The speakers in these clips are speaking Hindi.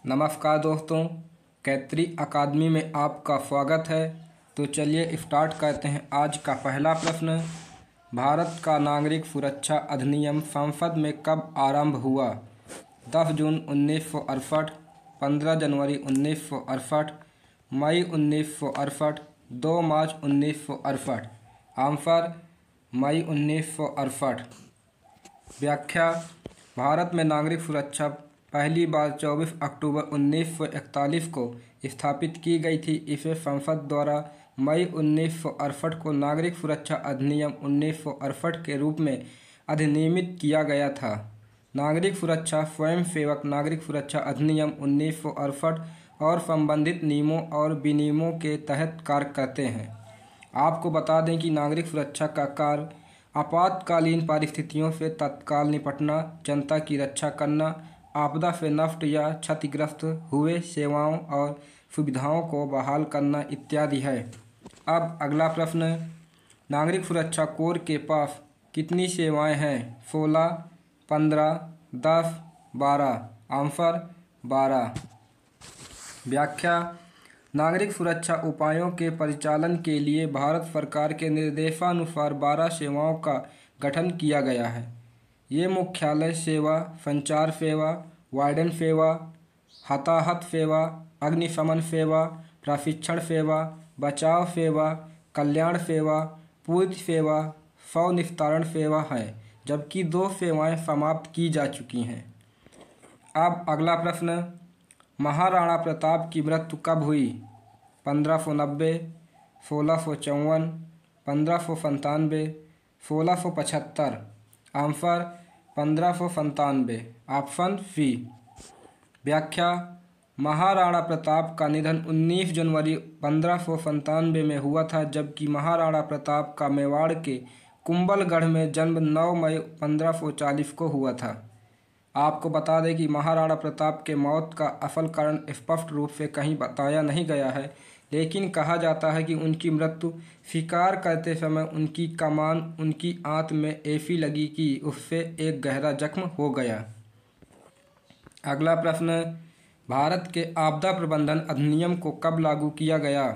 नमस्कार दोस्तों, कैत्री अकादमी में आपका स्वागत है। तो चलिए स्टार्ट करते हैं। आज का पहला प्रश्न, भारत का नागरिक सुरक्षा अधिनियम संसद में कब आरंभ हुआ? 10 जून 1968, 15 जनवरी 1968, मई 1968, 2 मार्च 1968। आंसर मई 1968। व्याख्या, भारत में नागरिक सुरक्षा पहली बार 24 अक्टूबर 1941 को स्थापित की गई थी। इसे संसद द्वारा मई 1968 को नागरिक सुरक्षा अधिनियम 1968 के रूप में अधिनियमित किया गया था। नागरिक सुरक्षा स्वयंसेवक नागरिक सुरक्षा अधिनियम 1968 और संबंधित नियमों और विनियमों के तहत कार्य करते हैं। आपको बता दें कि नागरिक सुरक्षा का कार्य आपातकालीन परिस्थितियों से तत्काल निपटना, जनता की रक्षा करना, आपदा से नष्ट या क्षतिग्रस्त हुए सेवाओं और सुविधाओं को बहाल करना इत्यादि है। अब अगला प्रश्न, नागरिक सुरक्षा कोर के पास कितनी सेवाएं हैं? 16, 15, 10, 12। आंसर 12। व्याख्या, नागरिक सुरक्षा उपायों के परिचालन के लिए भारत सरकार के निर्देशानुसार 12 सेवाओं का गठन किया गया है। ये मुख्यालय सेवा, संचार सेवा, वार्डन सेवा, हताहत सेवा, अग्निशमन सेवा, प्रशिक्षण सेवा, बचाव सेवा, कल्याण सेवा, पूर्ति सेवा, शव निस्तारण सेवा है, जबकि 2 सेवाएं समाप्त की जा चुकी हैं। अब अगला प्रश्न, महाराणा प्रताप की मृत्यु कब हुई? 1590, 1654, 1597, 1675। आंसर 1597। Option C. व्याख्या, महाराणा प्रताप का निधन 19 जनवरी 1597 में हुआ था, जबकि महाराणा प्रताप का मेवाड़ के कुंभलगढ़ में जन्म 9 मई 1540 को हुआ था। आपको बता दें कि महाराणा प्रताप के मौत का असल कारण स्पष्ट रूप से कहीं बताया नहीं गया है, लेकिन कहा जाता है कि उनकी मृत्यु शिकार करते समय उनकी कमान उनकी आंत में ऐसी लगी कि उससे एक गहरा जख्म हो गया। अगला प्रश्न, भारत के आपदा प्रबंधन अधिनियम को कब लागू किया गया?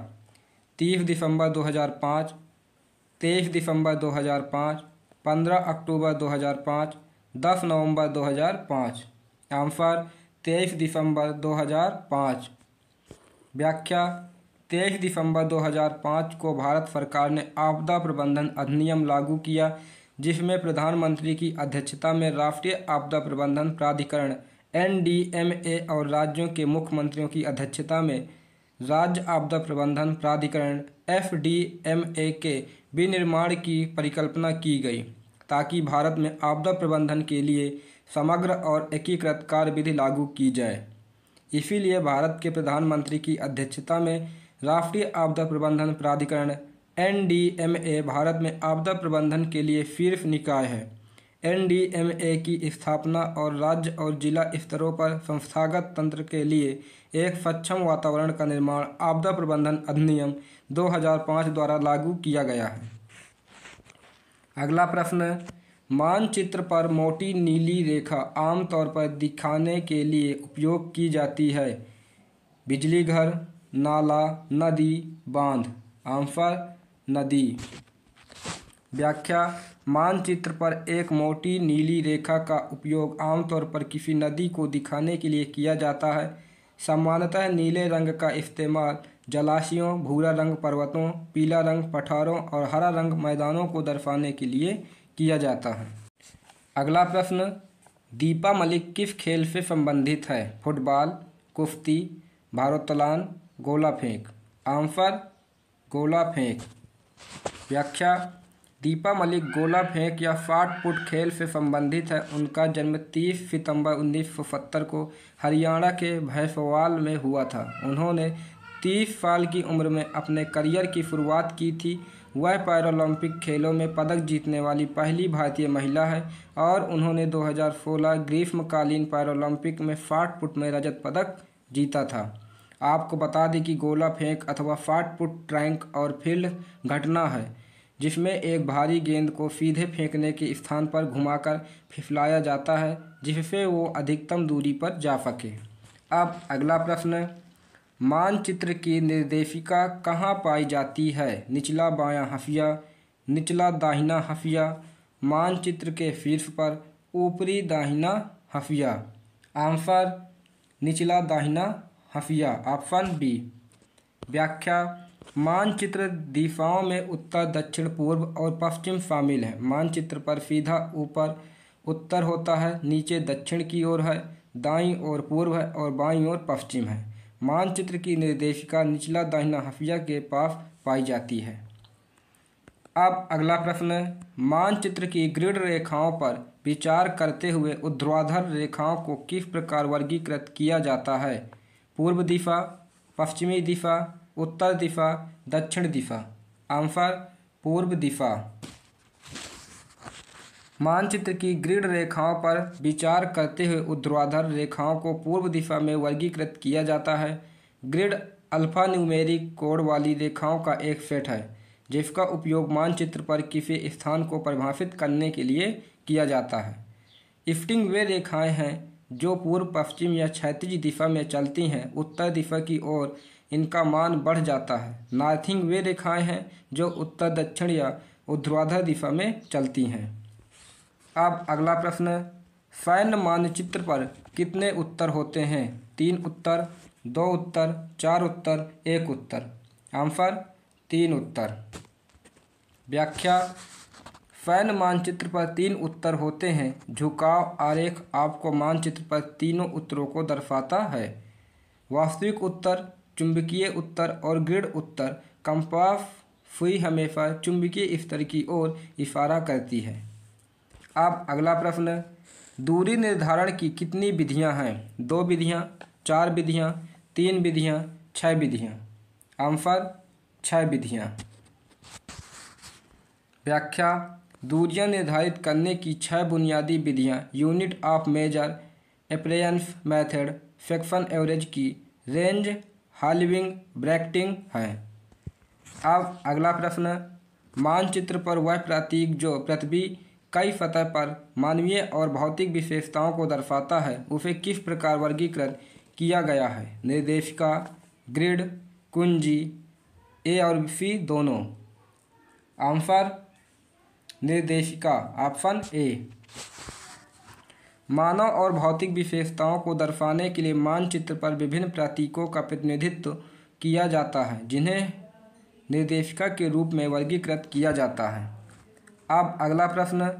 30 दिसंबर 2005, 23 दिसंबर 2005, 15 अक्टूबर 2005, 10 नवंबर 2005। आंसर 23 दिसंबर 2005। व्याख्या, 23 दिसंबर 2005 को भारत सरकार ने आपदा प्रबंधन अधिनियम लागू किया, जिसमें प्रधानमंत्री की अध्यक्षता में राष्ट्रीय आपदा प्रबंधन प्राधिकरण NDMA और राज्यों के मुख्यमंत्रियों की अध्यक्षता में राज्य आपदा प्रबंधन प्राधिकरण FDMA के विनिर्माण की परिकल्पना की गई, ताकि भारत में आपदा प्रबंधन के लिए समग्र और एकीकृत कार्यविधि लागू की जाए। इसीलिए भारत के प्रधानमंत्री की अध्यक्षता में राष्ट्रीय आपदा प्रबंधन प्राधिकरण NDMA भारत में आपदा प्रबंधन के लिए शीर्ष निकाय है। NDMA की स्थापना और राज्य और जिला स्तरों पर संस्थागत तंत्र के लिए एक सक्षम वातावरण का निर्माण आपदा प्रबंधन अधिनियम 2005 द्वारा लागू किया गया है। अगला प्रश्न, मानचित्र पर मोटी नीली रेखा आमतौर पर दिखाने के लिए उपयोग की जाती है। बिजली घर, नाला, नदी, बांध। आंसर नदी। व्याख्या, मानचित्र पर एक मोटी नीली रेखा का उपयोग आमतौर पर किसी नदी को दिखाने के लिए किया जाता है। सामान्यतः नीले रंग का इस्तेमाल जलाशयों, भूरा रंग पर्वतों, पीला रंग पठारों और हरा रंग मैदानों को दर्शाने के लिए किया जाता है। अगला प्रश्न, दीपा मलिक किस खेल से संबंधित है? फुटबॉल, कुश्ती, भारोत्तोलन, गोला फेंक। आंसर गोला फेंक। व्याख्या, दीपा मलिक गोला फेंक या शॉट पुट खेल से संबंधित है। उनका जन्म 30 सितंबर 1970 को हरियाणा के भैंसवाल में हुआ था। उन्होंने 30 साल की उम्र में अपने करियर की शुरुआत की थी। वह पैरालंपिक खेलों में पदक जीतने वाली पहली भारतीय महिला है और उन्होंने 2016 ग्रीष्मकालीन पैरालंपिक में शॉट पुट में रजत पदक जीता था। आपको बता दें कि गोला फेंक अथवा शॉट पुट ट्रैक और फील्ड घटना है, जिसमें एक भारी गेंद को सीधे फेंकने के स्थान पर घुमाकर फिसलाया जाता है, जिससे वो अधिकतम दूरी पर जा सके। अब अगला प्रश्न, मानचित्र की निर्देशिका कहाँ पाई जाती है? निचला बायां हाशिया, निचला दाहिना हाशिया, मानचित्र के शीर्ष पर, ऊपरी दाहिना हाशिया। आंसर निचला दाहिना हाशिया, ऑप्शन बी। व्याख्या, मानचित्र दिशाओं में उत्तर, दक्षिण, पूर्व और पश्चिम शामिल है। मानचित्र पर सीधा ऊपर उत्तर होता है, नीचे दक्षिण की ओर है, दाईं ओर पूर्व है और बाईं ओर पश्चिम है। मानचित्र की निर्देशिका निचला दाहिना हाशिया के पास पाई जाती है। अब अगला प्रश्न, मानचित्र की ग्रिड रेखाओं पर विचार करते हुए ऊर्ध्वाधर रेखाओं को किस प्रकार वर्गीकृत किया जाता है? पूर्व दिशा, पश्चिमी दिशा, उत्तर दिशा, दक्षिण दिशा। आंसर पूर्व दिशा। मानचित्र की ग्रिड रेखाओं पर विचार करते हुए ऊर्ध्वाधर रेखाओं को पूर्व दिशा में वर्गीकृत किया जाता है। ग्रिड अल्फा न्यूमेरिक कोड वाली रेखाओं का एक सेट है जिसका उपयोग मानचित्र पर किसी स्थान को परिभाषित करने के लिए किया जाता है। शिफ्टिंग वे रेखाएं हैं जो पूर्व, पश्चिम या क्षैतिज दिशा में चलती हैं। उत्तर दिशा की ओर इनका मान बढ़ जाता है। नॉर्थिंग वे रेखाएं हैं जो उत्तर, दक्षिण या ऊर्ध्वाधर दिशा में चलती हैं। अब अगला प्रश्न, सैन्य मानचित्र पर कितने उत्तर होते हैं? 3 उत्तर, 2 उत्तर, 4 उत्तर, 1 उत्तर। आंसर 3 उत्तर। व्याख्या, सैन्य मानचित्र पर 3 उत्तर होते हैं। झुकाव आरेख आपको मानचित्र पर तीनों उत्तरों को दर्शाता है। वास्तविक उत्तर, चुंबकीय उत्तर और ग्रिड उत्तर। कंपास सुई हमेशा चुंबकीय स्तर की ओर इशारा करती है। अब अगला प्रश्न, दूरी निर्धारण की कितनी विधियां हैं? 2 विधियां, 4 विधियां, 3 विधियां, 6 विधियां। आंसर 6 विधियां। व्याख्या, दूरियां निर्धारित करने की 6 बुनियादी विधियां unit of measure, appearance method, section average की, रेंज, हाल्विंग, ब्रैकेटिंग हैं। अब अगला प्रश्न, मानचित्र पर वह प्रतीक जो पृथ्वी कई सतह पर मानवीय और भौतिक विशेषताओं को दर्शाता है उसे किस प्रकार वर्गीकृत किया गया है? निर्देशिका, ग्रिड, कुंजी, ए और सी दोनों। आंसर निर्देशिका, ऑप्शन ए। मानव और भौतिक विशेषताओं को दर्शाने के लिए मानचित्र पर विभिन्न प्रतीकों का प्रतिनिधित्व किया जाता है जिन्हें निर्देशिका के रूप में वर्गीकृत किया जाता है। अब अगला प्रश्न,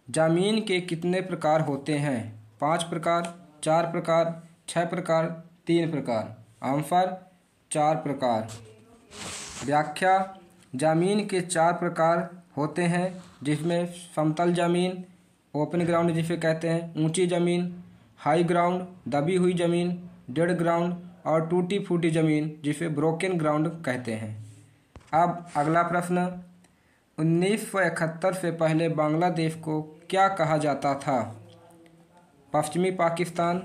जमीन के कितने प्रकार होते हैं? 5 प्रकार, 4 प्रकार, 6 प्रकार, 3 प्रकार। आंसर 4 प्रकार। व्याख्या, जमीन के 4 प्रकार होते हैं जिसमें समतल जमीन, ओपन ग्राउंड जिसे कहते हैं, ऊंची ज़मीन, हाई ग्राउंड, दबी हुई ज़मीन, डेड ग्राउंड और टूटी फूटी ज़मीन जिसे ब्रोकन ग्राउंड कहते हैं। अब अगला प्रश्न, 1971 से पहले बांग्लादेश को क्या कहा जाता था? पश्चिमी पाकिस्तान,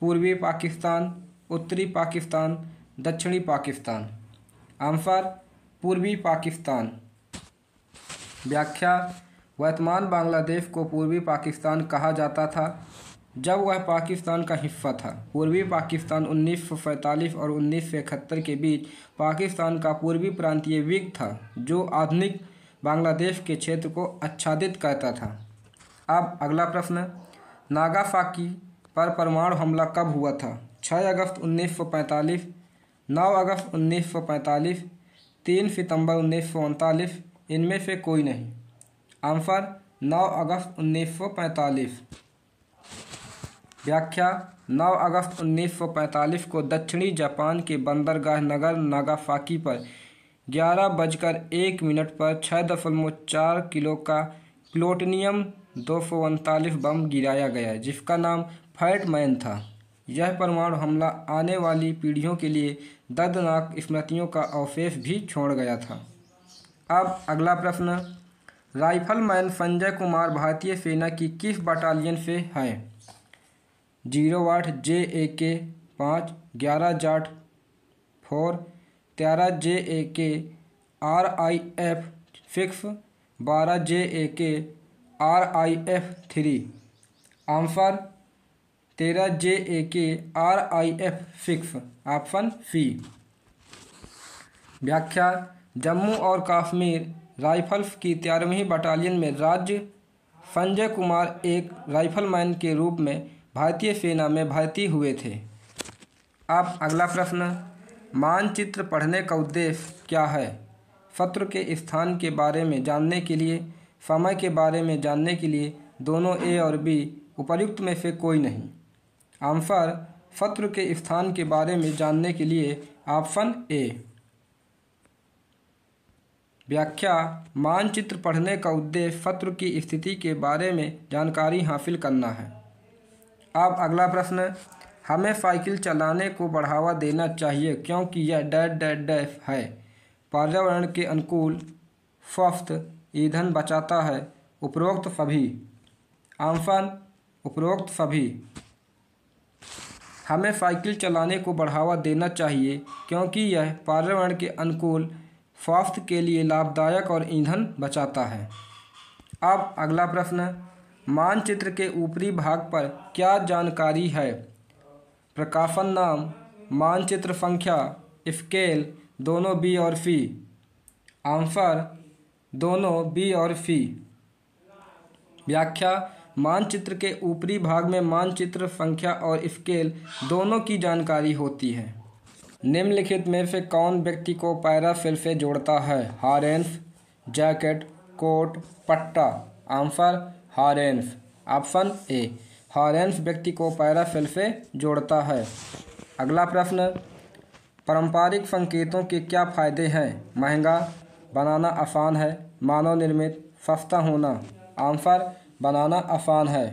पूर्वी पाकिस्तान, उत्तरी पाकिस्तान, दक्षिणी पाकिस्तान। आंसर पूर्वी पाकिस्तान। व्याख्या, वर्तमान बांग्लादेश को पूर्वी पाकिस्तान कहा जाता था जब वह पाकिस्तान का हिस्सा था। पूर्वी पाकिस्तान 1947 और 1971 के बीच पाकिस्तान का पूर्वी प्रांतीय विंग था जो आधुनिक बांग्लादेश के क्षेत्र को आच्छादित करता था। अब अगला प्रश्न, नागासाकी पर परमाणु हमला कब हुआ था? 6 अगस्त 1945, 9 अगस्त 1945, 3 सितंबर 1939, इनमें से कोई नहीं। आंसर 9 अगस्त 1945। व्याख्या, 9 अगस्त 1945 को दक्षिणी जापान के बंदरगाह नगर नागासाकी पर 11:01 पर 6.4 किलो का प्लूटोनियम 239 बम गिराया गया जिसका नाम फैट मैन था। यह परमाणु हमला आने वाली पीढ़ियों के लिए दर्दनाक स्मृतियों का अवशेष भी छोड़ गया था। अब अगला प्रश्न, राइफलमैन संजय कुमार भारतीय सेना की किस बटालियन से हैं? 08 JAK 5, 11 Jat 4, 13 JAK RIF 6, 12 JAK RIF 3। Answer 13JAK RIF fix. Option C. व्याख्या। जम्मू और कश्मीर राइफल्स की 13वीं बटालियन में राज्य संजय कुमार एक राइफलमैन के रूप में भारतीय सेना में भर्ती हुए थे। अब अगला प्रश्न, मानचित्र पढ़ने का उद्देश्य क्या है? शत्रु के स्थान के बारे में जानने के लिए, समय के बारे में जानने के लिए, दोनों ए और बी, उपर्युक्त में से कोई नहीं। आंसर शत्रु के स्थान के बारे में जानने के लिए ऑप्शन ए। व्याख्या। मानचित्र पढ़ने का उद्देश्य शत्रु की स्थिति के बारे में जानकारी हासिल करना है। अब अगला प्रश्न, हमें साइकिल चलाने को बढ़ावा देना चाहिए क्योंकि यह डैश डैश डैश है। पर्यावरण के अनुकूल, स्वस्थ, ईंधन बचाता है, उपरोक्त सभी। आंसर उपरोक्त सभी। हमें साइकिल चलाने को बढ़ावा देना चाहिए क्योंकि यह पर्यावरण के अनुकूल, स्वास्थ्य के लिए लाभदायक और ईंधन बचाता है। अब अगला प्रश्न, मानचित्र के ऊपरी भाग पर क्या जानकारी है? प्रकाशन नाम, मानचित्र संख्या, स्केल, दोनों बी और सी। आंसर दोनों बी और सी। व्याख्या। मानचित्र के ऊपरी भाग में मानचित्र संख्या और स्केल दोनों की जानकारी होती है। निम्नलिखित में से कौन व्यक्ति को पैराशेल से जोड़ता है? हारेंस, जैकेट, कोट, पट्टा। Answer harness. Option A. Harness व्यक्ति को पैराशेल से जोड़ता है। अगला प्रश्न, पारंपरिक संकेतों के क्या फायदे हैं? महंगा, बनाना आसान है, मानव निर्मित, सस्ता होना। आंसर बनाना आसान है।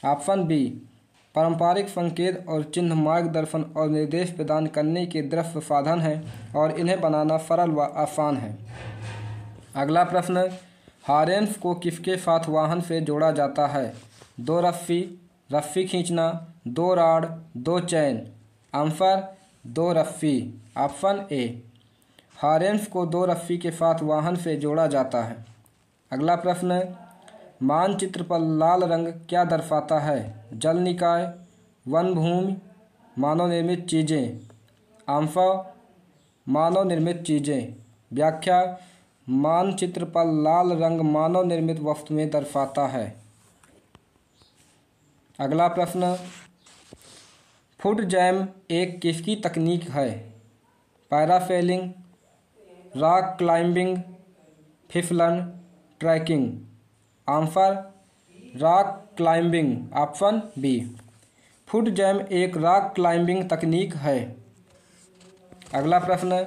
Option B. पारंपरिक संकेत और चिन्ह मार्गदर्शन और निर्देश प्रदान करने के दृश्य साधन हैं और इन्हें बनाना सरल व आसान है। अगला प्रश्न, हारेंस को किसके साथ वाहन से जोड़ा जाता है? दो रस्सी, रस्सी खींचना, दो राड, दो चैन। आंसर दो रस्सी। Option A. हारेंस को दो रस्सी के साथ वाहन से जोड़ा जाता है। अगला प्रश्न, मानचित्र पर लाल रंग क्या दर्शाता है? जल निकाय, वन भूमि, मानव निर्मित चीज़ें। आंसर मानव निर्मित चीज़ें। व्याख्या। मानचित्र पर लाल रंग मानव निर्मित वस्तुएं दर्शाता है। अगला प्रश्न, फुट जैम एक किसकी तकनीक है? पैरासेलिंग, रॉक क्लाइंबिंग, फिसलन, trekking. Answer rock climbing. Option B. Foot jam एक रॉक क्लाइंबिंग तकनीक है। अगला प्रश्न,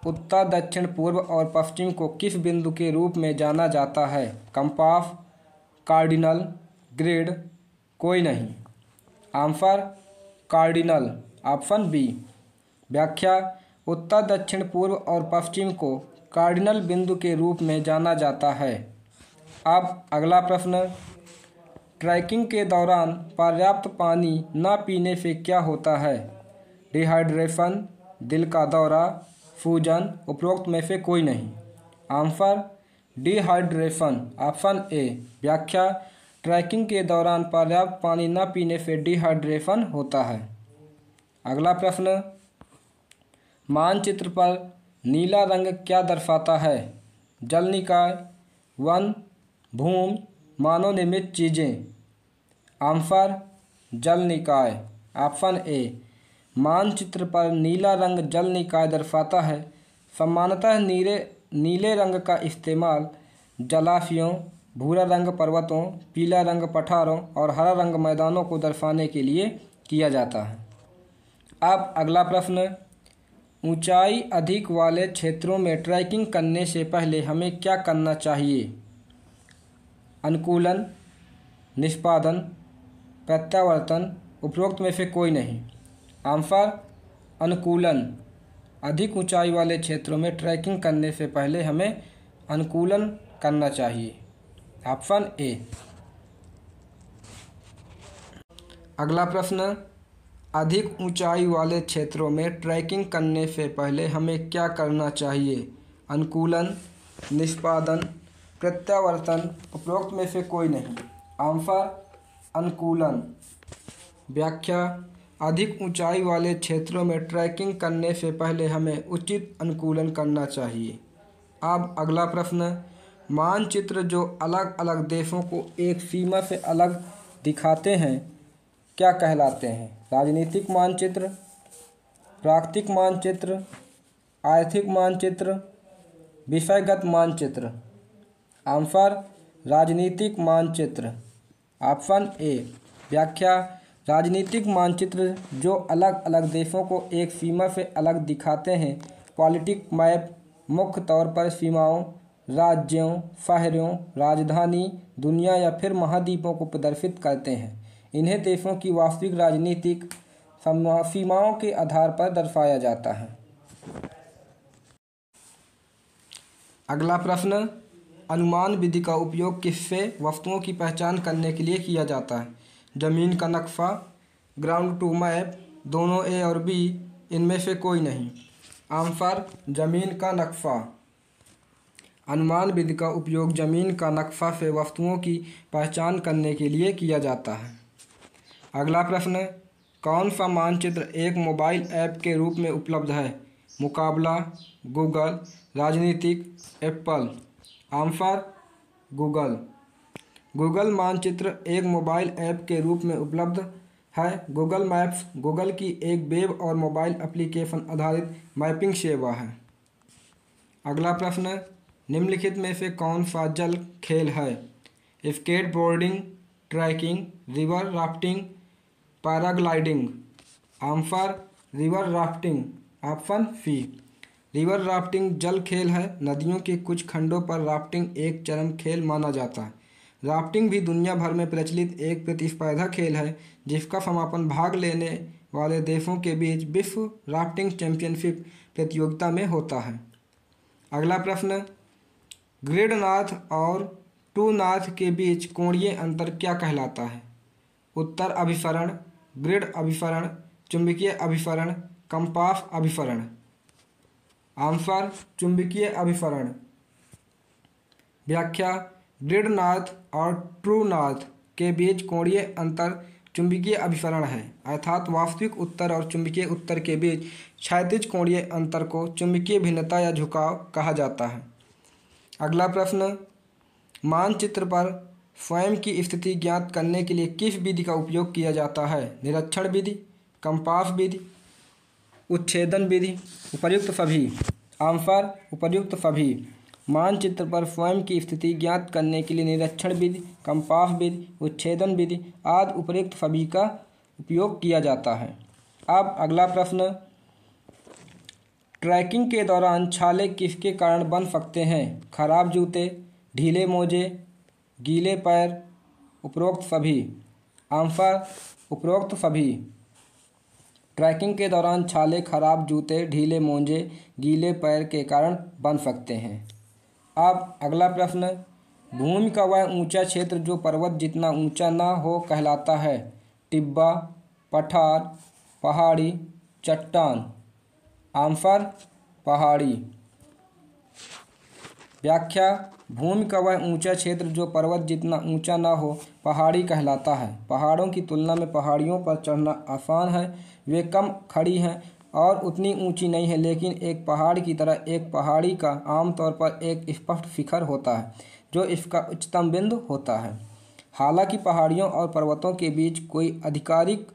उत्तर, दक्षिण, पूर्व और पश्चिम को किस बिंदु के रूप में जाना जाता है? कंपास, कार्डिनल, ग्रिड, कोई नहीं। Answer cardinal. Option B. व्याख्या। उत्तर, दक्षिण, पूर्व और पश्चिम को कार्डिनल बिंदु के रूप में जाना जाता है। अब अगला प्रश्न, ट्रैकिंग के दौरान पर्याप्त पानी न पीने से क्या होता है? डिहाइड्रेशन, दिल का दौरा, सूजन, उपरोक्त में से कोई नहीं। Answer dehydration. Option A. व्याख्या। ट्रैकिंग के दौरान पर्याप्त पानी न पीने से डिहाइड्रेशन होता है। अगला प्रश्न, मानचित्र पर नीला रंग क्या दर्शाता है? जल निकाय, वन भूमि, मानव निर्मित चीज़ें। आंसर जल निकाय। Option A. मानचित्र पर नीला रंग जल निकाय दर्शाता है। सामान्यतः नीले रंग का इस्तेमाल जलाशयों, भूरा रंग पर्वतों, पीला रंग पठारों और हरा रंग मैदानों को दर्शाने के लिए किया जाता है। अब अगला प्रश्न, ऊंचाई अधिक वाले क्षेत्रों में ट्रैकिंग करने से पहले हमें क्या करना चाहिए? अनुकूलन, निष्पादन, प्रत्यावर्तन, उपरोक्त में से कोई नहीं। आंसर अनुकूलन। अधिक ऊंचाई वाले क्षेत्रों में ट्रैकिंग करने से पहले हमें अनुकूलन करना चाहिए। Option A. अगला प्रश्न, अधिक ऊंचाई वाले क्षेत्रों में ट्रैकिंग करने से पहले हमें क्या करना चाहिए? अनुकूलन, निष्पादन, प्रत्यावर्तन, उपरोक्त में से कोई नहीं। आंसर अनुकूलन। व्याख्या। अधिक ऊंचाई वाले क्षेत्रों में ट्रैकिंग करने से पहले हमें उचित अनुकूलन करना चाहिए। अब अगला प्रश्न, मानचित्र जो अलग अलग देशों को एक सीमा से अलग दिखाते हैं क्या कहलाते हैं? राजनीतिक मानचित्र, प्राकृतिक मानचित्र, आर्थिक मानचित्र, विषयगत मानचित्र। आंसर राजनीतिक मानचित्र, ऑप्शन ए। व्याख्या। राजनीतिक मानचित्र जो अलग अलग देशों को एक सीमा से अलग दिखाते हैं। पॉलिटिक मैप मुख्य तौर पर सीमाओं, राज्यों, शहरों, राजधानी, दुनिया या फिर महाद्वीपों को प्रदर्शित करते हैं। इन्हें देशों की वास्तविक राजनीतिक सीमाओं के आधार पर दर्शाया जाता है। अगला प्रश्न, अनुमान विधि का उपयोग किससे वस्तुओं की पहचान करने के लिए किया जाता है? जमीन का नक्शा, ग्राउंड टू मैप, दोनों ए और बी, इनमें से कोई नहीं। आंसर जमीन का नक्शा। अनुमान विधि का उपयोग जमीन का नक्शा से वस्तुओं की पहचान करने के लिए किया जाता है। अगला प्रश्न, कौन सा मानचित्र एक मोबाइल ऐप के रूप में उपलब्ध है? मुकाबला, गूगल, राजनीतिक, एप्पल। Answer Google. गूगल मानचित्र एक मोबाइल ऐप के रूप में उपलब्ध है। गूगल मैप्स गूगल की एक वेब और मोबाइल एप्लीकेशन आधारित मैपिंग सेवा है। अगला प्रश्न, निम्नलिखित में से कौन सा जल खेल है? Skateboarding, trekking, river rafting, paragliding. Answer river rafting, option C. River rafting जल खेल है। नदियों के कुछ खंडों पर राफ्टिंग एक चरम खेल माना जाता है। राफ्टिंग भी दुनिया भर में प्रचलित एक प्रतिस्पर्धा खेल है जिसका समापन भाग लेने वाले देशों के बीच विश्व राफ्टिंग चैंपियनशिप प्रतियोगिता में होता है। अगला प्रश्न, ग्रिड नॉर्थ और ट्रू नॉर्थ के बीच कोणीय अंतर क्या कहलाता है? उत्तर अभिसरण, ग्रिड अभिसरण, चुंबकीय अभिसरण, कंपास अभिसरण। आंसर चुंबकीय अभिसरण। व्याख्या। ग्रिड नॉर्थ और ट्रू नॉर्थ के बीच कोणीय अंतर चुंबकीय अभिसरण है, अर्थात वास्तविक उत्तर और चुंबकीय उत्तर के बीच क्षैतिज कोणीय अंतर को चुंबकीय भिन्नता या झुकाव कहा जाता है। अगला प्रश्न, मानचित्र पर स्वयं की स्थिति ज्ञात करने के लिए किस विधि का उपयोग किया जाता है? निरीक्षण विधि, कंपास विधि, उच्छेदन विधि, उपर्युक्त सभी। आंसर उपर्युक्त सभी। मानचित्र पर स्वयं की स्थिति ज्ञात करने के लिए निरीक्षण विधि, कंपास विधि, उच्छेदन विधि आदि उपर्युक्त सभी का उपयोग किया जाता है। अब अगला प्रश्न, ट्रैकिंग के दौरान छाले किसके कारण बन सकते हैं? खराब जूते, ढीले मोजे, गीले पैर, उपरोक्त सभी। आंसर उपरोक्त सभी। ट्रैकिंग के दौरान छाले खराब जूते, ढीले मोजे, गीले पैर के कारण बन सकते हैं। अब अगला प्रश्न, भूमि का वह ऊंचा क्षेत्र जो पर्वत जितना ऊंचा ना हो कहलाता है? टिब्बा, पठार, पहाड़ी, चट्टान। आंसर पहाड़ी। व्याख्या। भूमि का वह ऊंचा क्षेत्र जो पर्वत जितना ऊंचा ना हो पहाड़ी कहलाता है। पहाड़ों की तुलना में पहाड़ियों पर चढ़ना आसान है। वे कम खड़ी हैं और उतनी ऊंची नहीं है, लेकिन एक पहाड़ की तरह एक पहाड़ी का आमतौर पर एक स्पष्ट शिखर होता है जो इसका उच्चतम बिंदु होता है। हालांकि पहाड़ियों और पर्वतों के बीच कोई आधिकारिक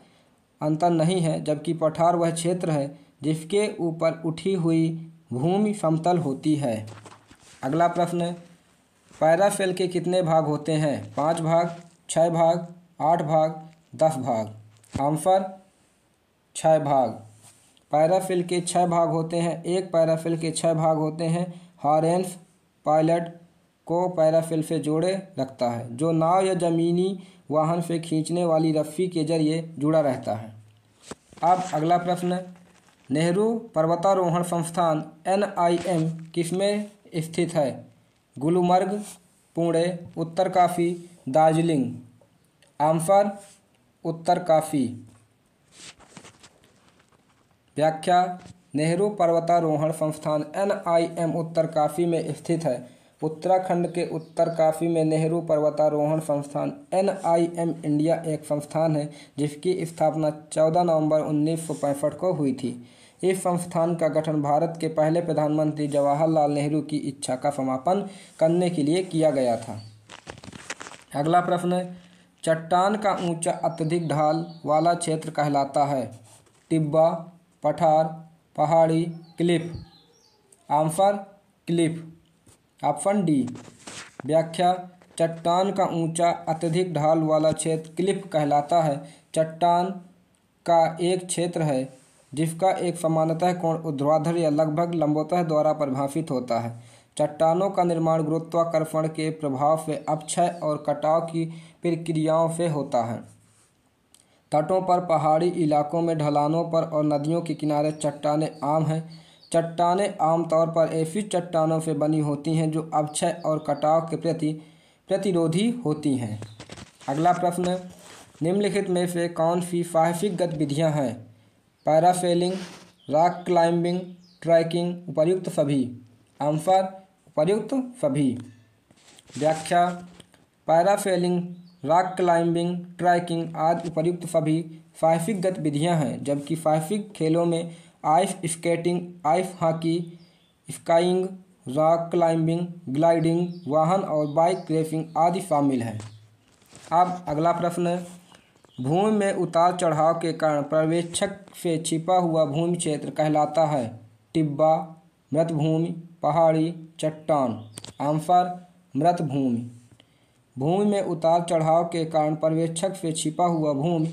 अंतर नहीं है, जबकि पठार वह क्षेत्र है जिसके ऊपर उठी हुई भूमि समतल होती है। अगला प्रश्न, पैरासेल के कितने भाग होते हैं? 5 भाग, 6 भाग, 8 भाग, 10 भाग। आंसर 6 भाग। पैरासेल के 6 भाग होते हैं। एक पैरासेल के 6 भाग होते हैं। हॉर्स पायलट को पैरासेल से जोड़े रखता है जो नाव या जमीनी वाहन से खींचने वाली रस्सी के जरिए जुड़ा रहता है। अब अगला प्रश्न, नेहरू पर्वतारोहण संस्थान NIM किसमें स्थित है? गुलमर्ग, पुणे, उत्तरकाशी, दार्जिलिंग। आंसर उत्तरकाशी। व्याख्या। नेहरू पर्वतारोहण संस्थान NIM उत्तरकाशी में स्थित है। उत्तराखंड के उत्तरकाशी में नेहरू पर्वतारोहण संस्थान NIM इंडिया एक संस्थान है जिसकी स्थापना 14 नवंबर 1965 को हुई थी। इस संस्थान का गठन भारत के पहले प्रधानमंत्री जवाहरलाल नेहरू की इच्छा का समापन करने के लिए किया गया था। अगला प्रश्न, चट्टान का ऊंचा अत्यधिक ढाल वाला क्षेत्र कहलाता है? टिब्बा, पठार, पहाड़ी, Cliff. Answer Cliff, option D. व्याख्या, चट्टान का ऊंचा अत्यधिक ढाल वाला क्षेत्र क्लिफ कहलाता है। चट्टान का एक क्षेत्र है जिसका एक समानतः कोण ऊर्ध्वाधर या लगभग लंबवतः द्वारा परिभाषित होता है। चट्टानों का निर्माण गुरुत्वाकर्षण के प्रभाव से अपक्षय और कटाव की प्रक्रियाओं से होता है। तटों पर, पहाड़ी इलाकों में, ढलानों पर और नदियों के किनारे चट्टानें आम हैं। चट्टानें आमतौर पर ऐसी चट्टानों से बनी होती हैं जो अपक्षय और कटाव के प्रति प्रतिरोधी होती हैं। अगला प्रश्न, निम्नलिखित में से कौन सी साहसिक गतिविधियां हैं? पैरासेलिंग, रॉक क्लाइंबिंग, ट्रैकिंग, उपर्युक्त सभी। आंसर उपर्युक्त सभी। व्याख्या, पैरासेलिंग, रॉक क्लाइंबिंग, ट्रैकिंग आदि उपर्युक्त सभी साहसिक गतिविधियां हैं, जबकि साहसिक खेलों में ice skating, ice hockey, skiing, rock climbing, gliding, वाहन और बाइक रेसिंग आदि शामिल हैं। अब अगला प्रश्न, भूमि में उतार चढ़ाव के कारण पर्यवेक्षक से छिपा हुआ भूमि क्षेत्र कहलाता है? टिब्बा, मृतभूमि, पहाड़ी, चट्टान। आंसर मृतभूमि। भूमि में उतार चढ़ाव के कारण पर्यवेक्षक से छिपा हुआ भूमि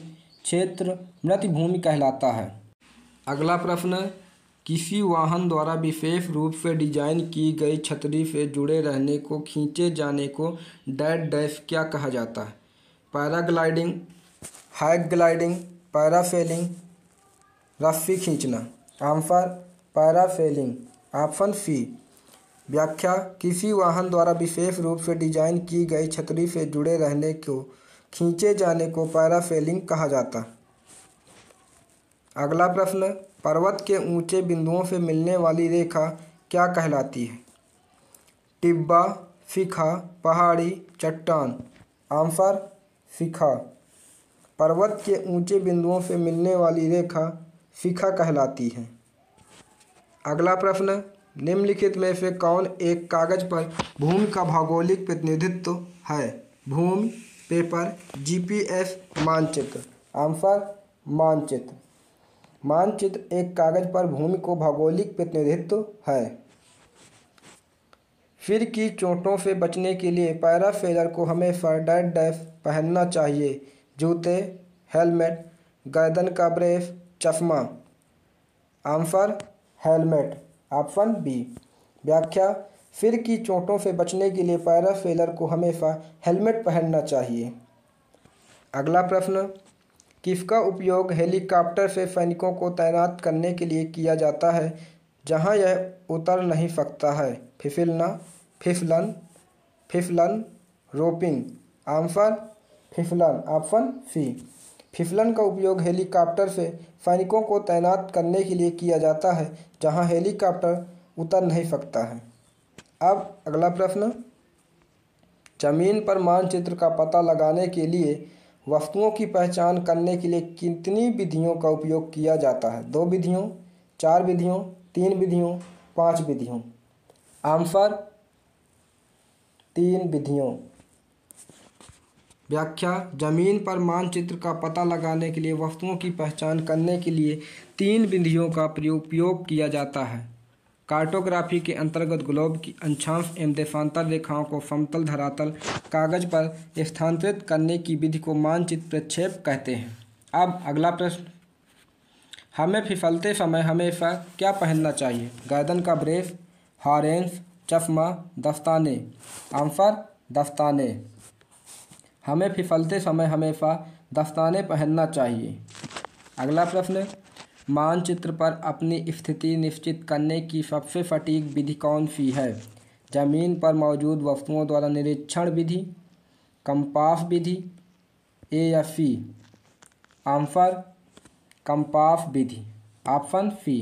क्षेत्र मृतभूमि कहलाता है। अगला प्रश्न, किसी वाहन द्वारा विशेष रूप से डिजाइन की गई छतरी से जुड़े रहने को खींचे जाने को डैश डैश क्या कहा जाता है? पैराग्लाइडिंग, हैंग ग्लाइडिंग, पैरासेलिंग, रस्सी खींचना। Answer parasailing, option C. व्याख्या, किसी वाहन द्वारा विशेष रूप से डिजाइन की गई छतरी से जुड़े रहने को खींचे जाने को पैरासेलिंग कहा जाता है। अगला प्रश्न, पर्वत के ऊंचे बिंदुओं से मिलने वाली रेखा क्या कहलाती है? टिब्बा, शिखा, पहाड़ी, चट्टान। आंसर शिखा। पर्वत के ऊंचे बिंदुओं से मिलने वाली रेखा शिखा कहलाती है। अगला प्रश्न, निम्नलिखित में से कौन एक कागज पर भूमि का भौगोलिक प्रतिनिधित्व है? भूमि, पेपर, GPS, मानचित्र। आंसर मानचित्र। मानचित्र एक कागज पर भूमि को भौगोलिक प्रतिनिधित्व है। सिर की चोटों से बचने के लिए पैरासेलर को हमेशा डैश डैश पहनना चाहिए? जूते, हेलमेट, गर्दन का ब्रेस, चश्मा। Answer helmet, option B. व्याख्या, सिर की चोटों से बचने के लिए पैरासेलर को हमेशा हेलमेट पहनना चाहिए। अगला प्रश्न, किसका उपयोग हेलीकॉप्टर से सैनिकों को तैनात करने के लिए किया जाता है जहां यह उतर नहीं सकता है? फिसलना, फिसलन, फिसलन, रोपिंग। आंसर फिसलन, ऑप्शन सी। फिसलन का उपयोग हेलीकॉप्टर से सैनिकों को तैनात करने के लिए किया जाता है जहां हेलीकॉप्टर उतर नहीं सकता है। अब अगला प्रश्न, जमीन पर मानचित्र का पता लगाने के लिए वस्तुओं की पहचान करने के लिए कितनी विधियों का उपयोग किया जाता है? 2 विधियों, 4 विधियों, 3 विधियों, 5 विधियों। आंसर 3 विधियों। व्याख्या, जमीन पर मानचित्र का पता लगाने के लिए वस्तुओं की पहचान करने के लिए 3 विधियों का उपयोग किया जाता है। कार्टोग्राफी के अंतर्गत ग्लोब की अक्षांश एवं देशांतर रेखाओं को समतल धरातल कागज पर स्थानांतरित करने की विधि को मानचित्र प्रक्षेप कहते हैं। अब अगला प्रश्न, हमें फिसलते समय हमेशा क्या पहनना चाहिए? गर्दन का ब्रेस, हारेंस, चश्मा, दस्ताने। आंसर दस्ताने। हमें फिसलते समय हमेशा दस्ताने पहनना चाहिए। अगला प्रश्न, मानचित्र पर अपनी स्थिति निश्चित करने की सबसे सटीक विधि कौन सी है? जमीन पर मौजूद वस्तुओं द्वारा निरीक्षण विधि, कंपास विधि, ए या सी। आंसर कंपास विधि, ऑप्शन सी।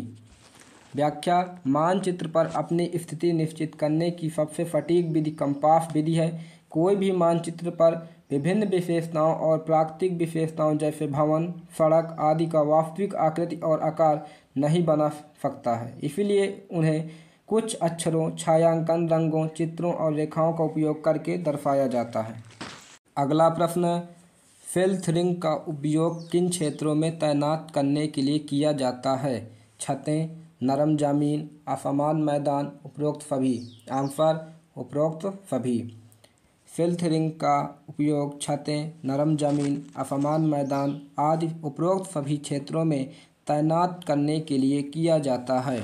व्याख्या, मानचित्र पर अपनी स्थिति निश्चित करने की सबसे सटीक विधि कंपास विधि है। कोई भी मानचित्र पर विभिन्न विशेषताओं और प्राकृतिक विशेषताओं जैसे भवन, सड़क आदि का वास्तविक आकृति और आकार नहीं बना सकता है, इसलिए उन्हें कुछ अक्षरों, छायांकन, रंगों, चित्रों और रेखाओं का उपयोग करके दर्शाया जाता है। अगला प्रश्न, फिल्टरिंग का उपयोग किन क्षेत्रों में तैनात करने के लिए किया जाता है? छतें, नरम जमीन, असमान मैदान, उपरोक्त सभी। आंसर उपरोक्त सभी। फिल्टरिंग का उपयोग छतें, नरम जमीन, असमान मैदान आदि उपरोक्त सभी क्षेत्रों में तैनात करने के लिए किया जाता है।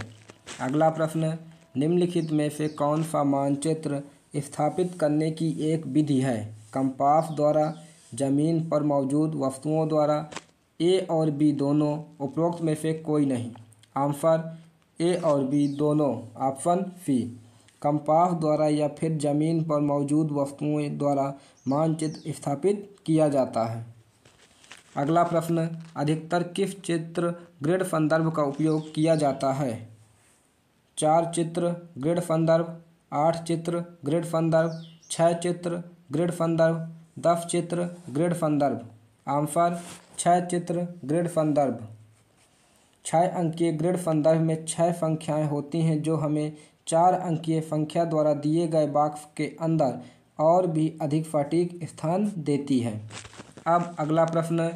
अगला प्रश्न, निम्नलिखित में से कौन सा मानचित्र स्थापित करने की एक विधि है? कंपास द्वारा, जमीन पर मौजूद वस्तुओं द्वारा, ए और बी दोनों, उपरोक्त में से कोई नहीं। आंसर ए और बी दोनों, ऑप्शन सी। कंपास द्वारा या फिर जमीन पर मौजूद वस्तुओं द्वारा मानचित्र स्थापित किया जाता है। अगला प्रश्न, अधिकतर किस चित्र ग्रिड संदर्भ का उपयोग किया जाता है? 4 चित्र ग्रिड संदर्भ, 8 चित्र ग्रिड संदर्भ, 6 चित्र ग्रिड संदर्भ, 10 चित्र ग्रिड संदर्भ। आंसर 6 चित्र ग्रिड संदर्भ। 6 अंकीय ग्रिड संदर्भ में 6 संख्याएं होती हैं जो हमें 4 अंकीय संख्या द्वारा दिए गए बॉक्स के अंदर और भी अधिक सटीक स्थान देती है। अब अगला प्रश्न,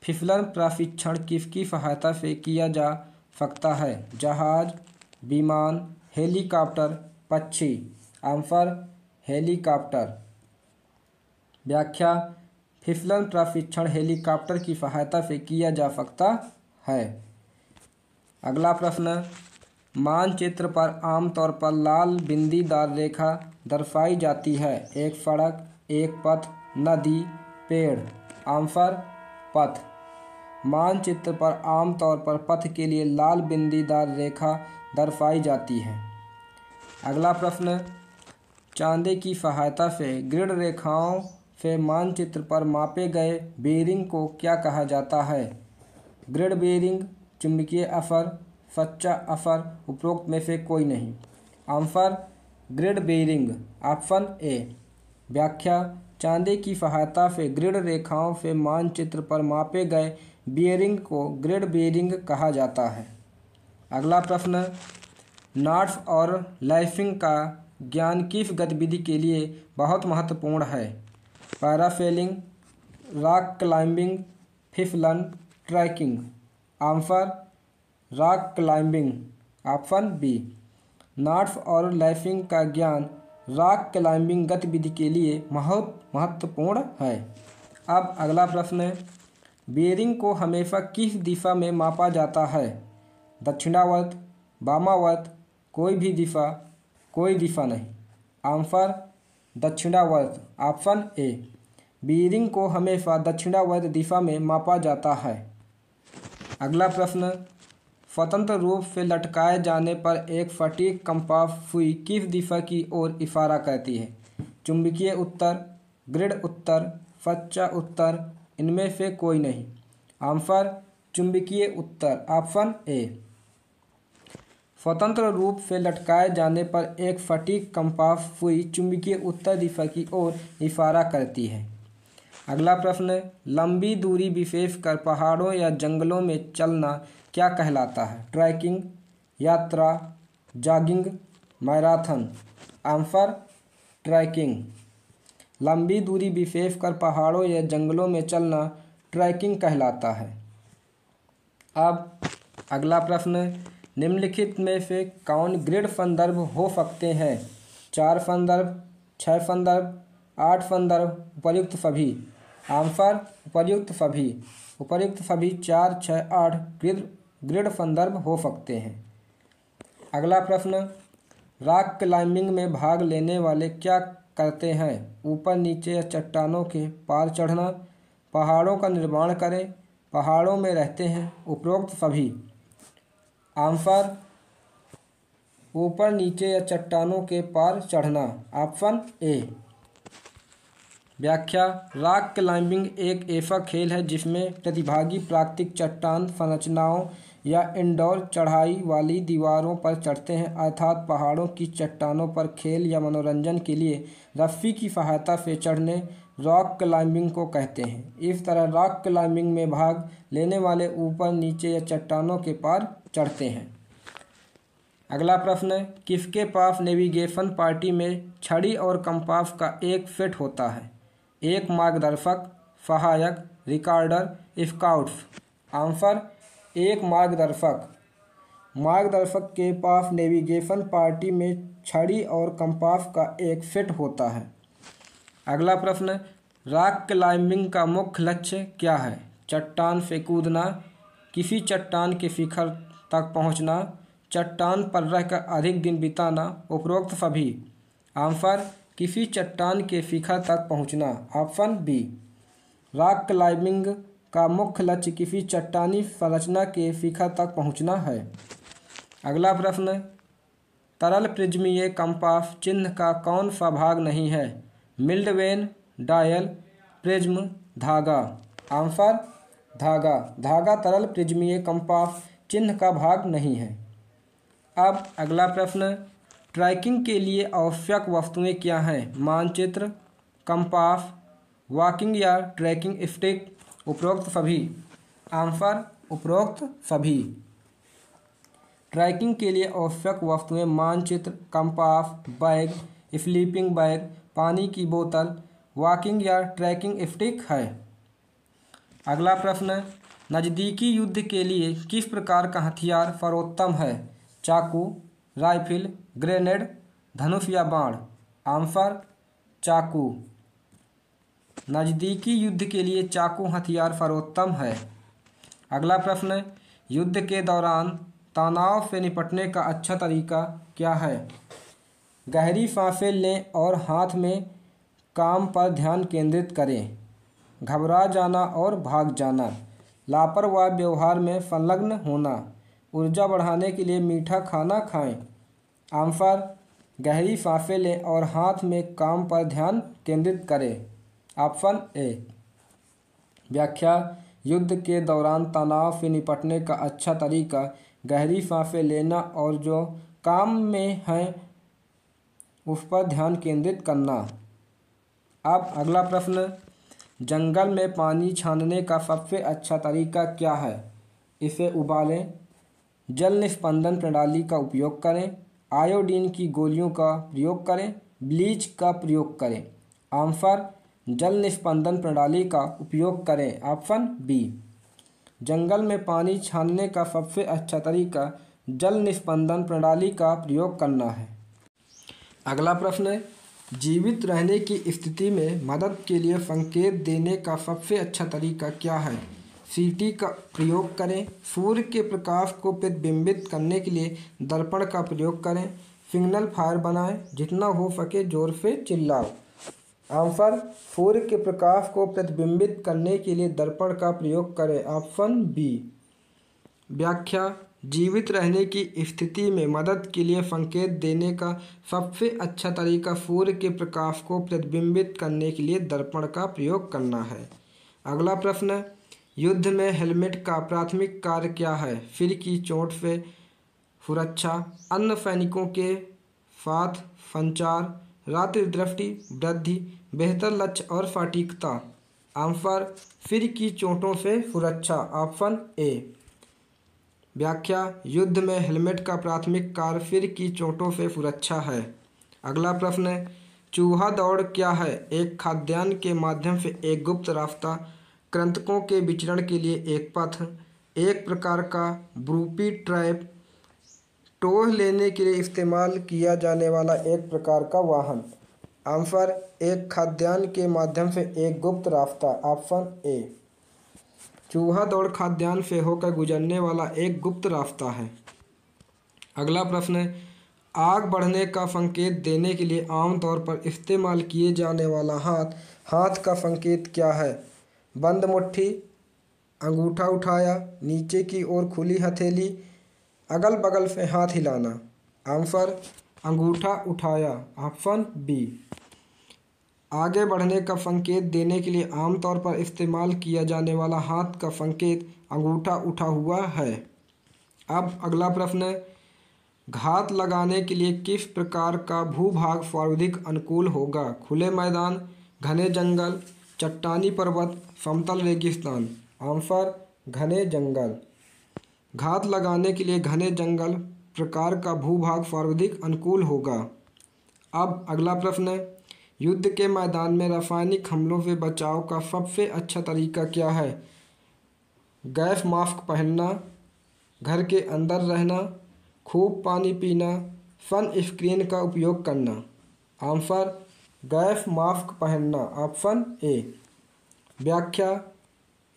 फिसलन प्रशिक्षण किसकी सहायता से किया जा सकता है? जहाज, विमान, हेलीकॉप्टर, पक्षी। Answer helicopter. व्याख्या, फिसलन प्रशिक्षण हेलीकॉप्टर की सहायता से किया जा सकता है। अगला प्रश्न, मानचित्र पर आमतौर पर लाल बिंदीदार रेखा दर्शाई जाती है। एक सड़क, एक पथ, नदी, पेड़। आंसर पथ। मानचित्र पर आमतौर पर पथ के लिए लाल बिंदीदार रेखा दर्शाई जाती है। अगला प्रश्न, चांदे की सहायता से ग्रिड रेखाओं से मानचित्र पर मापे गए बेरिंग को क्या कहा जाता है? ग्रिड बेरिंग, चुंबकीय असर, सच्चा असर, उपरोक्त में से कोई नहीं। Answer grid bearing, option A. व्याख्या, चांदे की सहायता से ग्रिड रेखाओं से मानचित्र पर मापे गए बेरिंग को ग्रिड बेरिंग कहा जाता है। अगला प्रश्न, नॉट्स और लैशिंग का ज्ञान किस गतिविधि के लिए बहुत महत्वपूर्ण है? पैरासेलिंग, रॉक क्लाइंबिंग, फिसलन, trekking. Answer rock climbing, option B. Knots और लैशिंग का ज्ञान रॉक क्लाइंबिंग गतिविधि के लिए बहुत महत्वपूर्ण है। अब अगला प्रश्न है, बेरिंग को हमेशा किस दिशा में मापा जाता है? दक्षिणावर्त, वामावर्त, कोई भी दिशा, कोई दिशा नहीं। आंसर दक्षिणावर्त, ऑप्शन ए। बेरिंग को हमेशा दक्षिणावर्त दिशा में मापा जाता है। अगला प्रश्न, स्वतंत्र रूप से लटकाए जाने पर एक सटीक कंपास सुई किस दिशा की ओर इशारा करती है? चुंबकीय उत्तर, ग्रिड उत्तर, सच्चा उत्तर, इनमें से कोई नहीं। आंसर चुंबकीय उत्तर, ऑप्शन ए। स्वतंत्र रूप से लटकाए जाने पर एक सटीक कंपास सुई चुंबकीय उत्तर दिशा की ओर इशारा करती है। अगला प्रश्न, लंबी दूरी विशेषकर पहाड़ों या जंगलों में चलना क्या कहलाता है? ट्रैकिंग, यात्रा, जॉगिंग, मैराथन। Answer trekking. लंबी दूरी विशेषकर पहाड़ों या जंगलों में चलना ट्रैकिंग कहलाता है। अब अगला प्रश्न, निम्नलिखित में से कौन ग्रिड संदर्भ हो सकते हैं? 4 संदर्भ, 6 संदर्भ, 8 संदर्भ, उपर्युक्त सभी। आंसर उपर्युक्त सभी। उपर्युक्त सभी 4, 6, 8 ग्रिड संदर्भ हो सकते हैं। अगला प्रश्न, रॉक क्लाइंबिंग में भाग लेने वाले क्या करते हैं? ऊपर नीचे या चट्टानों के पार चढ़ना, पहाड़ों का निर्माण करें, पहाड़ों में रहते हैं, उपरोक्त सभी। आंसर ऊपर नीचे या चट्टानों के पार चढ़ना, ऑप्शन ए। व्याख्या, रॉक क्लाइंबिंग एक ऐसा खेल है जिसमें प्रतिभागी प्राकृतिक चट्टान संरचनाओं या इंडोर चढ़ाई वाली दीवारों पर चढ़ते हैं, अर्थात पहाड़ों की चट्टानों पर खेल या मनोरंजन के लिए रस्सी की सहायता से चढ़ने रॉक क्लाइंबिंग को कहते हैं। इस तरह रॉक क्लाइंबिंग में भाग लेने वाले ऊपर नीचे या चट्टानों के पार चढ़ते हैं। अगला प्रश्न, किसके पास नेविगेशन पार्टी में छड़ी और कंपास का एक सेट होता है? एक मार्गदर्शक, सहायक, रिकॉर्डर, स्काउट्स। आंसर एक मार्गदर्शक। मार्गदर्शक के पास नेविगेशन पार्टी में छड़ी और कंपास का एक सेट होता है। अगला प्रश्न, रॉक क्लाइंबिंग का मुख्य लक्ष्य क्या है? चट्टान से कूदना, किसी चट्टान के शिखर तक पहुंचना, चट्टान पर रहकर अधिक दिन बिताना, उपरोक्त सभी। आंसर किसी चट्टान के शिखर तक पहुंचना, ऑप्शन बी। रॉक क्लाइंबिंग का मुख्य लक्ष्य किसी चट्टानी संरचना के शिखर तक पहुंचना है। अगला प्रश्न, तरल प्रिज्मीय कंपास चिन्ह का कौन सा भाग नहीं है? मिल्डवेन, डायल, प्रिज्म, धागा। आंसर धागा। धागा तरल प्रिज्मीय कंपास चिन्ह का भाग नहीं है। अब अगला प्रश्न, ट्रैकिंग के लिए आवश्यक वस्तुएं क्या हैं? मानचित्र, कंपास, वॉकिंग या ट्रैकिंग स्टिक, उपरोक्त सभी। आंसर उपरोक्त सभी। ट्रैकिंग के लिए आवश्यक वस्तुएं मानचित्र, कंपास, बैग, स्लीपिंग बैग, पानी की बोतल, वॉकिंग या ट्रैकिंग स्टिक है। अगला प्रश्न, नज़दीकी युद्ध के लिए किस प्रकार का हथियार सर्वोत्तम है? चाकू, राइफल, ग्रेनेड, धनुष या बाण। आंसर चाकू। नज़दीकी युद्ध के लिए चाकू हथियार सर्वोत्तम है। अगला प्रश्न, युद्ध के दौरान तनाव से निपटने का अच्छा तरीका क्या है? गहरी सांसें लें और हाथ में काम पर ध्यान केंद्रित करें। घबरा जाना और भाग जाना, लापरवाह व्यवहार में संलग्न होना, ऊर्जा बढ़ाने के लिए मीठा खाना खाएं। आंसर गहरी सांसें लें और हाथ में काम पर ध्यान केंद्रित करें, ऑप्शन ए। व्याख्या, युद्ध के दौरान तनाव से निपटने का अच्छा तरीका गहरी सांसें लेना और जो काम में है उस पर ध्यान केंद्रित करना। अब अगला प्रश्न, जंगल में पानी छानने का सबसे अच्छा तरीका क्या है? इसे उबालें, जल निस्पंदन प्रणाली का उपयोग करें, आयोडीन की गोलियों का प्रयोग करें, ब्लीच का प्रयोग करें। आंसर जल निस्पंदन प्रणाली का उपयोग करें, ऑप्शन बी। जंगल में पानी छानने का सबसे अच्छा तरीका जल निस्पंदन प्रणाली का प्रयोग करना है। अगला प्रश्न, जीवित रहने की स्थिति में मदद के लिए संकेत देने का सबसे अच्छा तरीका क्या है? सीटी का प्रयोग करें, सूर्य के प्रकाश को प्रतिबिंबित करने के लिए दर्पण का प्रयोग करें, सिग्नल फायर बनाएं, जितना हो सके जोर से चिल्लाओ। आंसर सूर्य के प्रकाश को प्रतिबिंबित करने के लिए दर्पण का प्रयोग करें, ऑप्शन बी। व्याख्या, जीवित रहने की स्थिति में मदद के लिए संकेत देने का सबसे अच्छा तरीका सूर्य के प्रकाश को प्रतिबिंबित करने के लिए दर्पण का प्रयोग करना है। अगला प्रश्न, युद्ध में हेलमेट का प्राथमिक कार्य क्या है? सिर की चोट से सुरक्षा, अन्य सैनिकों के साथ संचार, रात्रि दृष्टि वृद्धि, बेहतर लक्ष्य और सटीकता। आंसर सिर की चोटों से सुरक्षा, ऑप्शन ए। व्याख्या, युद्ध में हेलमेट का प्राथमिक कार्य सिर की चोटों से सुरक्षा है। अगला प्रश्न, चूहा दौड़ क्या है? एक खाद्यान्न के माध्यम से एक गुप्त रास्ता, कृंतकों के विचरण के लिए एक पथ, एक प्रकार का ब्रूपी ट्रैप, टोह लेने के लिए इस्तेमाल किया जाने वाला एक प्रकार का वाहन। आंसर एक खाद्यान्न के माध्यम से एक गुप्त रास्ता, ऑप्शन ए। चूहा दौड़ खाद्यान्न से होकर गुजरने वाला एक गुप्त रास्ता है। अगला प्रश्न, आग बढ़ने का संकेत देने के लिए आमतौर पर इस्तेमाल किए जाने वाला हाथ का संकेत क्या है? बंद मुट्ठी, अंगूठा उठाया, नीचे की ओर खुली हथेली, अगल बगल से हाथ हिलाना। आंसर अंगूठा उठाया, ऑप्शन बी। आगे बढ़ने का संकेत देने के लिए आमतौर पर इस्तेमाल किया जाने वाला हाथ का संकेत अंगूठा उठा हुआ है। अब अगला प्रश्न है, घात लगाने के लिए किस प्रकार का भूभाग सर्वाधिक अनुकूल होगा? खुले मैदान, घने जंगल, चट्टानी पर्वत, समतल रेगिस्तान। आंसर घने जंगल। घात लगाने के लिए घने जंगल प्रकार का भूभाग सर्वाधिक अनुकूल होगा। अब अगला प्रश्न है, युद्ध के मैदान में रासायनिक हमलों से बचाव का सबसे अच्छा तरीका क्या है? गैस मास्क पहनना, घर के अंदर रहना, खूब पानी पीना, सनस्क्रीन का उपयोग करना। आंसर गैस मास्क पहनना, ऑप्शन ए। व्याख्या,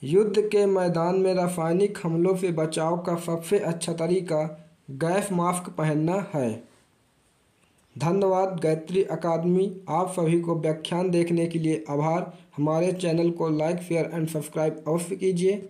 युद्ध के मैदान में रासायनिक हमलों से बचाव का सबसे अच्छा तरीका गैस मास्क पहनना है। धन्यवाद गायत्री अकादमी। आप सभी को व्याख्यान देखने के लिए आभार। हमारे चैनल को लाइक, शेयर एंड सब्सक्राइब अवश्य कीजिए।